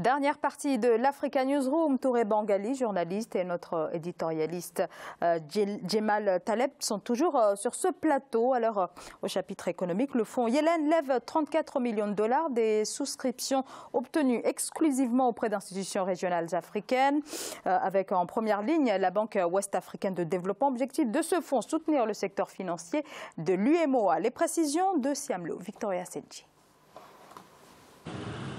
Dernière partie de l'Africa Newsroom. Touré Bangali, journaliste, et notre éditorialiste Djemal Taleb sont toujours sur ce plateau. Alors, au chapitre économique, le fonds Yellen lève 34 millions de dollars des souscriptions obtenues exclusivement auprès d'institutions régionales africaines. Avec en première ligne la Banque ouest-africaine de développement. Objectif de ce fonds, soutenir le secteur financier de l'UEMOA. Les précisions de Siamlo, Victoria Sedji.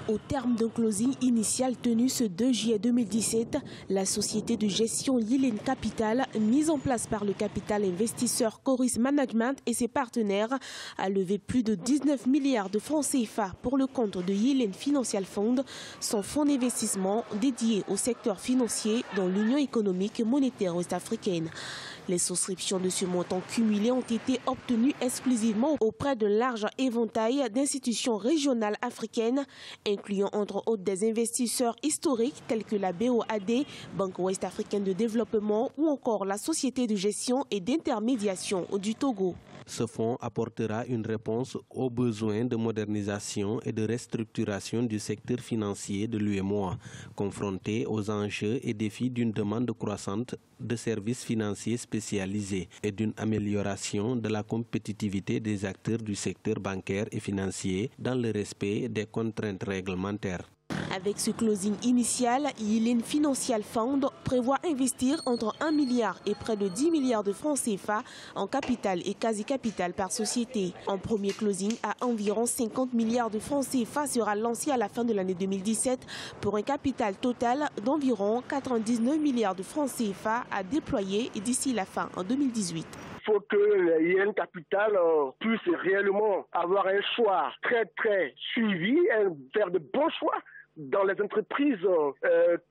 Au terme d'un closing initial tenu ce 2 juillet 2017, la société de gestion Yellen Capital, mise en place par le capital investisseur Coris Management et ses partenaires, a levé plus de 19 milliards de francs CFA pour le compte de Yellen Financial Fund, son fonds d'investissement dédié au secteur financier dans l'Union économique et monétaire ouest-africaine. Les souscriptions de ce montant cumulé ont été obtenues exclusivement auprès d'un large éventail d'institutions régionales africaines, incluant entre autres des investisseurs historiques tels que la BOAD, Banque ouest-africaine de développement, ou encore la Société de gestion et d'intermédiation du Togo. Ce fonds apportera une réponse aux besoins de modernisation et de restructuration du secteur financier de l'UEMOA, confronté aux enjeux et défis d'une demande croissante de services financiers spécialisés et d'une amélioration de la compétitivité des acteurs du secteur bancaire et financier dans le respect des contraintes réglementaires. Avec ce closing initial, Yellen Financial Fund prévoit investir entre 1 milliard et près de 10 milliards de francs CFA en capital et quasi-capital par société. En premier closing, à environ 50 milliards de francs CFA sera lancé à la fin de l'année 2017 pour un capital total d'environ 99 milliards de francs CFA à déployer d'ici la fin en 2018. Il faut que Yellen Capital puisse réellement avoir un choix très suivi, faire de bons choix dans les entreprises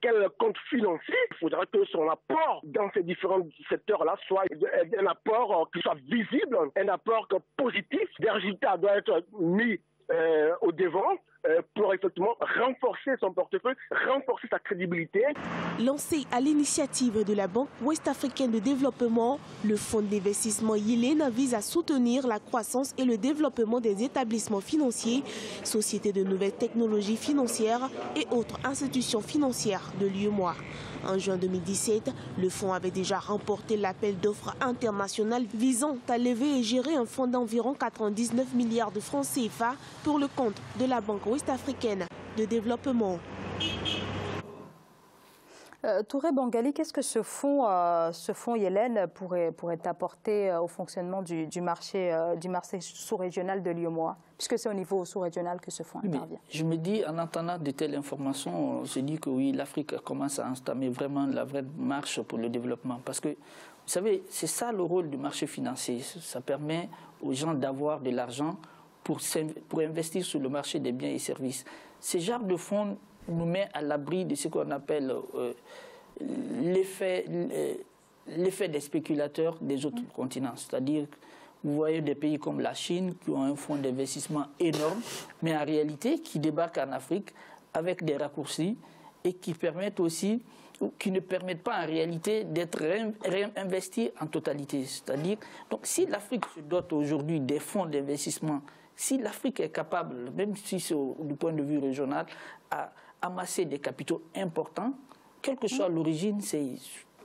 qu'elle compte financer. Il faudra que son apport dans ces différents secteurs-là soit un apport qui soit visible, un apport positif. Des résultats doivent être mis au devant pour effectivement renforcer son portefeuille, renforcer sa crédibilité. Lancé à l'initiative de la Banque ouest-africaine de développement, le fonds d'investissement Yellen vise à soutenir la croissance et le développement des établissements financiers, sociétés de nouvelles technologies financières et autres institutions financières de l'UEMOA. En juin 2017, le fonds avait déjà remporté l'appel d'offres international visant à lever et gérer un fonds d'environ 99 milliards de francs CFA pour le compte de la Banque ouest-africaine de développement. Touré Bangali, qu'est-ce que ce fonds Yellen pourrait apporter au fonctionnement du marché sous-régional de l'UEMOA, puisque c'est au niveau sous-régional que ce fonds intervient? Je me dis, en entendant de telles informations, je dis que oui, l'Afrique commence à entamer vraiment la vraie marche pour le développement. Parce que, vous savez, c'est ça le rôle du marché financier. Ça permet aux gens d'avoir de l'argent pour investir sur le marché des biens et services. Ce genre de fonds nous met à l'abri de ce qu'on appelle l'effet des spéculateurs des autres continents. C'est-à-dire, vous voyez des pays comme la Chine qui ont un fonds d'investissement énorme, mais en réalité qui débarquent en Afrique avec des raccourcis et qui permettent aussi, qui ne permettent pas en réalité d'être réinvestis en totalité. C'est-à-dire, donc si l'Afrique se dote aujourd'hui des fonds d'investissement, si l'Afrique est capable, même si c'est du point de vue régional, à amasser des capitaux importants, quelle que soit l'origine,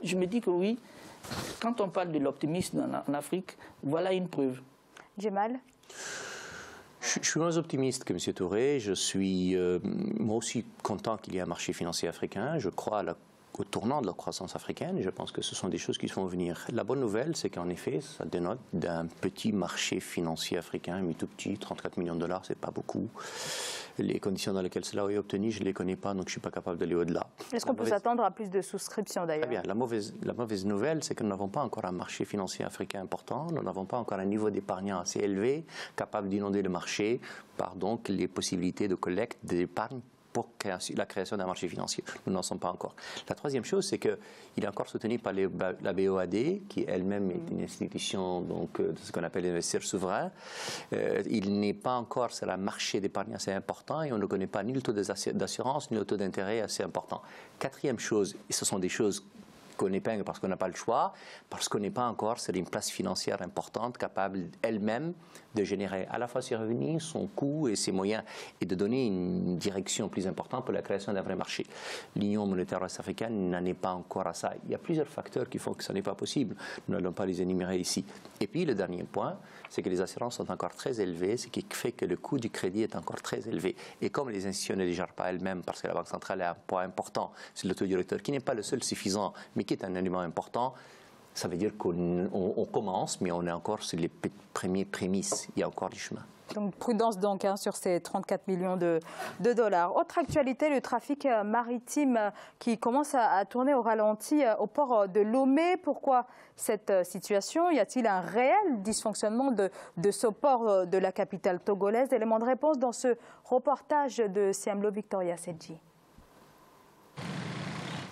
je me dis que oui, quand on parle de l'optimisme en Afrique, voilà une preuve. Djemal? Je suis moins optimiste que M. Touré. Je suis moi aussi content qu'il y ait un marché financier africain. Je crois au tournant de la croissance africaine et je pense que ce sont des choses qui vont venir. La bonne nouvelle, c'est qu'en effet, ça dénote d'un petit marché financier africain, mais tout petit, 34 millions de dollars, c'est pas beaucoup. Les conditions dans lesquelles cela est obtenu, je ne les connais pas, donc je ne suis pas capable d'aller au-delà. Est-ce qu'on peut s'attendre à plus de souscriptions d'ailleurs? Très bien. La mauvaise nouvelle, c'est que nous n'avons pas encore un marché financier africain important, nous n'avons pas encore un niveau d'épargnants assez élevé, capable d'inonder le marché par donc les possibilités de collecte d'épargne pour la création d'un marché financier. Nous n'en sommes pas encore. La troisième chose, c'est qu'il est encore soutenu par la BOAD, qui elle-même est une institution donc, de ce qu'on appelle l'investisseur souverain. Il n'est pas encore sur un marché d'épargne assez important et on ne connaît pas ni le taux d'assurance ni le taux d'intérêt assez important. Quatrième chose, et ce sont des choses qu'on épingle parce qu'on n'a pas le choix, parce qu'on n'est pas encore sur une place financière importante, capable elle-même de générer à la fois ses revenus, son coût et ses moyens, et de donner une direction plus importante pour la création d'un vrai marché. L'Union monétaire ouest-africaine n'en est pas encore à ça. Il y a plusieurs facteurs qui font que ce n'est pas possible. Nous n'allons pas les énumérer ici. Et puis le dernier point, c'est que les assurances sont encore très élevées, ce qui fait que le coût du crédit est encore très élevé. Et comme les institutions ne les gèrent pas elles-mêmes, parce que la Banque centrale a un poids important sur le taux directeur, qui n'est pas le seul suffisant, mais qui est un élément important, ça veut dire qu'on commence, mais on est encore sur les premières prémices. Il y a encore du chemin. Donc prudence donc sur ces 34 millions de dollars. Autre actualité, le trafic maritime qui commence à tourner au ralenti au port de Lomé. Pourquoi cette situation? Y a-t-il un réel dysfonctionnement de ce port de la capitale togolaise? Élément de réponse dans ce reportage de Siamlo Victoria Sedji.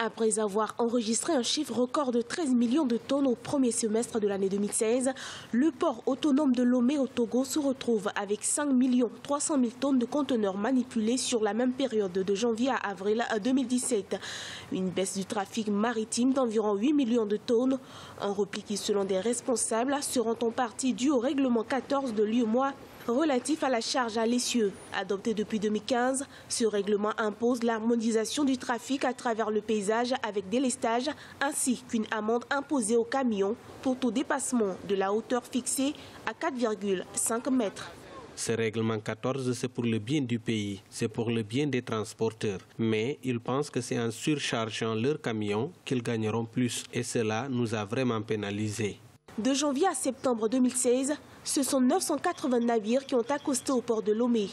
Après avoir enregistré un chiffre record de 13 millions de tonnes au premier semestre de l'année 2016, le port autonome de Lomé au Togo se retrouve avec 5 300 000 tonnes de conteneurs manipulés sur la même période de janvier à avril 2017. Une baisse du trafic maritime d'environ 8 millions de tonnes, un repli qui, selon des responsables, seront en partie dû au règlement 14 de l'UEMOA relatif à la charge à l'essieu. Adopté depuis 2015, ce règlement impose l'harmonisation du trafic à travers le paysage avec délestage ainsi qu'une amende imposée aux camions pour tout dépassement de la hauteur fixée à 4,5 mètres. Ce règlement 14, c'est pour le bien du pays, c'est pour le bien des transporteurs. Mais ils pensent que c'est en surchargeant leurs camions qu'ils gagneront plus. Et cela nous a vraiment pénalisés. De janvier à septembre 2016, ce sont 980 navires qui ont accosté au port de Lomé.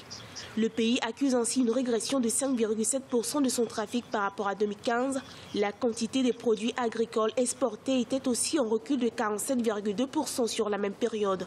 Le pays accuse ainsi une régression de 5,7% de son trafic par rapport à 2015. La quantité des produits agricoles exportés était aussi en recul de 47,2% sur la même période.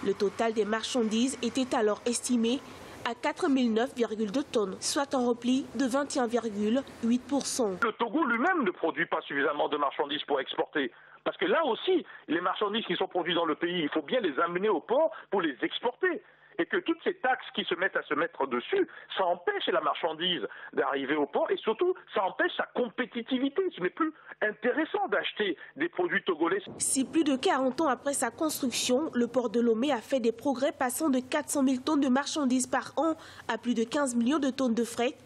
Le total des marchandises était alors estimé à 4009,2 tonnes, soit un repli de 21,8%. Le Togo lui-même ne produit pas suffisamment de marchandises pour exporter. Parce que là aussi, les marchandises qui sont produites dans le pays, il faut bien les amener au port pour les exporter. Et que toutes ces taxes qui se mettent à se mettre dessus, ça empêche la marchandise d'arriver au port et surtout, ça empêche sa compétitivité. Ce n'est plus intéressant d'acheter des produits togolais. Si plus de 40 ans après sa construction, le port de Lomé a fait des progrès passant de 400 000 tonnes de marchandises par an à plus de 15 millions de tonnes de fret,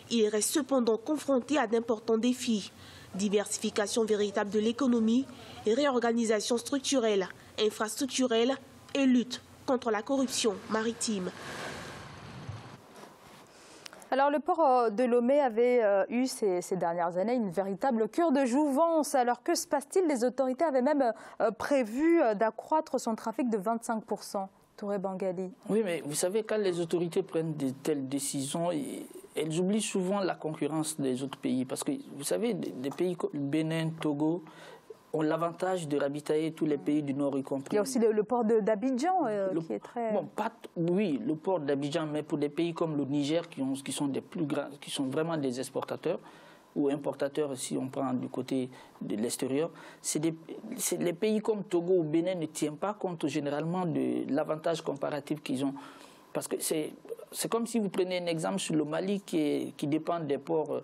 il reste cependant confronté à d'importants défis. Diversification véritable de l'économie, réorganisation structurelle, infrastructurelle et lutte contre la corruption maritime. Alors le port de Lomé avait eu ces dernières années une véritable cure de jouvence. Alors que se passe-t-il? Les autorités avaient même prévu d'accroître son trafic de 25%. Touré Bangali. Oui, mais vous savez, quand les autorités prennent de telles décisions, elles oublient souvent la concurrence des autres pays. Parce que, vous savez, des pays comme le Bénin, Togo, ont l'avantage de ravitailler tous les pays du Nord y compris. Il y a aussi le port d'Abidjan qui est très... Bon, oui, le port d'Abidjan, mais pour des pays comme le Niger qui sont des plus grands, qui sont vraiment des exportateurs ou importateurs si on prend du côté de l'extérieur, les pays comme Togo ou Bénin ne tiennent pas compte généralement de l'avantage comparatif qu'ils ont. Parce que c'est comme si vous prenez un exemple sur le Mali qui dépend des ports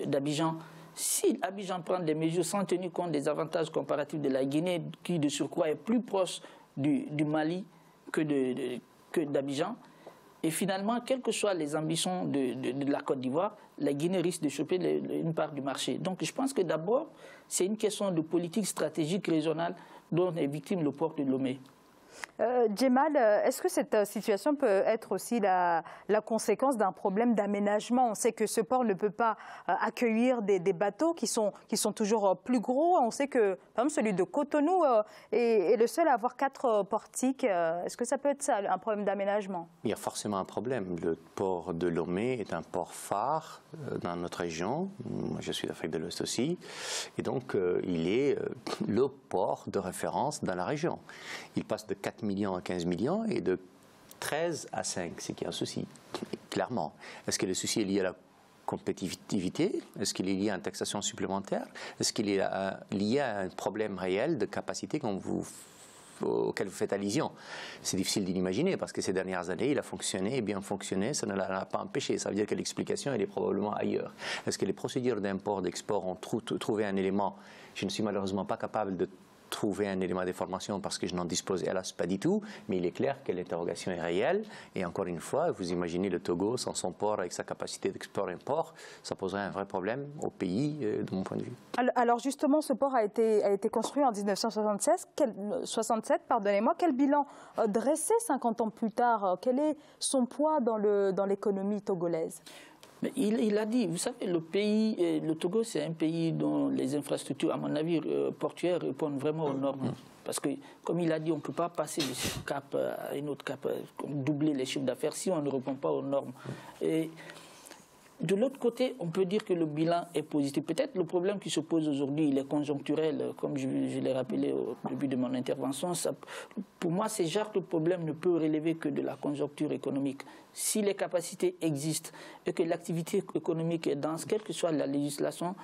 d'Abidjan. Si Abidjan prend des mesures sans tenir compte des avantages comparatifs de la Guinée, qui de surcroît est plus proche du Mali que d'Abidjan, et finalement, quelles que soient les ambitions de la Côte d'Ivoire, la Guinée risque de choper une part du marché. Donc je pense que d'abord, c'est une question de politique stratégique régionale dont est victime le port de Lomé. Djemal, est-ce que cette situation peut être aussi la conséquence d'un problème d'aménagement? On sait que ce port ne peut pas accueillir des bateaux qui sont toujours plus gros. On sait que, par exemple, celui de Cotonou est le seul à avoir 4 portiques. Est-ce que ça peut être ça, un problème d'aménagement? Il y a forcément un problème. Le port de Lomé est un port phare dans notre région. Moi, je suis d'Afrique de l'Ouest aussi. Et donc, il est le port de référence dans la région. Il passe de 4 millions à 15 millions et de 13 à 5, c'est qu'il y a un souci, clairement. Est-ce que le souci est lié à la compétitivité? Est-ce qu'il est lié à une taxation supplémentaire? Est-ce qu'il est lié à un problème réel de capacité, comme vous auquel vous faites allusion. C'est difficile d'imaginer parce que ces dernières années, il a fonctionné et bien fonctionné, ça ne l'a pas empêché. Ça veut dire que l'explication, elle est probablement ailleurs. Est-ce que les procédures d'import, d'export ont trouvé un élément? Je ne suis malheureusement pas capable de trouver un élément d'information parce que je n'en dispose hélas pas du tout, mais il est clair que l'interrogation est réelle. Et encore une fois, vous imaginez le Togo sans son port avec sa capacité d'export-import, ça poserait un vrai problème au pays, de mon point de vue. Alors justement, ce port a été construit en 1967, pardonnez-moi. Quel bilan dressé 50 ans plus tard? Quel est son poids dans l'économie togolaise? Mais il a dit, vous savez, le Togo, c'est un pays dont les infrastructures, à mon avis, portuaires répondent vraiment aux normes. Parce que, comme il a dit, on ne peut pas passer de ce cap à une autre cap, doubler les chiffres d'affaires si on ne répond pas aux normes. Et de l'autre côté, on peut dire que le bilan est positif. Peut-être le problème qui se pose aujourd'hui, il est conjoncturel, comme je l'ai rappelé au début de mon intervention. Pour moi, ce genre de problème ne peut relever que de la conjoncture économique. Si les capacités existent et que l'activité économique est dense, quelle que soit la législation,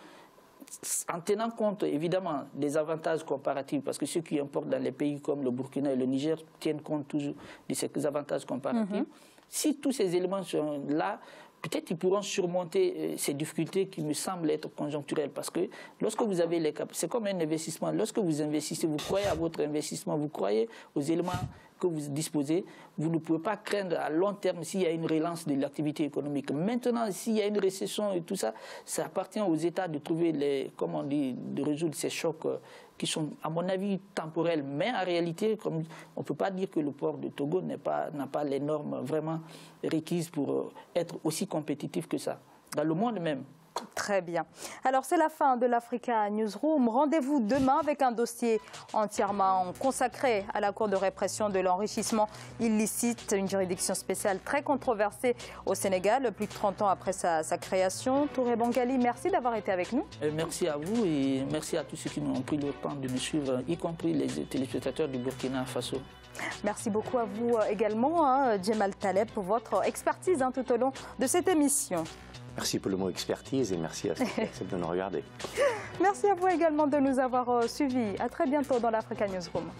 en tenant compte évidemment des avantages comparatifs, parce que ceux qui importent dans les pays comme le Burkina et le Niger tiennent compte toujours de ces avantages comparatifs. Si tous ces éléments sont là, peut-être qu'ils pourront surmonter ces difficultés qui me semblent être conjoncturelles. Parce que lorsque vous avez les capacités, c'est comme un investissement. Lorsque vous investissez, vous croyez à votre investissement, vous croyez aux éléments que vous disposez, vous ne pouvez pas craindre à long terme s'il y a une relance de l'activité économique. Maintenant, s'il y a une récession et tout ça, ça appartient aux États de trouver comme on dit, de résoudre ces chocs qui sont, à mon avis, temporels. Mais en réalité, comme on ne peut pas dire que le port de Togo n'a pas les normes vraiment requises pour être aussi compétitif que ça, dans le monde même. Très bien. Alors, c'est la fin de l'Africa Newsroom. Rendez-vous demain avec un dossier entièrement consacré à la Cour de répression de l'enrichissement illicite, une juridiction spéciale très controversée au Sénégal, plus de 30 ans après sa création. Touré Bangali, merci d'avoir été avec nous. Merci à vous et merci à tous ceux qui ont pris le temps de nous suivre, y compris les téléspectateurs du Burkina Faso. Merci beaucoup à vous également, Jemal Taleb, pour votre expertise tout au long de cette émission. Merci pour le mot expertise et merci à ceux qui acceptent de nous regarder. Merci à vous également de nous avoir suivis. À très bientôt dans l'Africa Newsroom.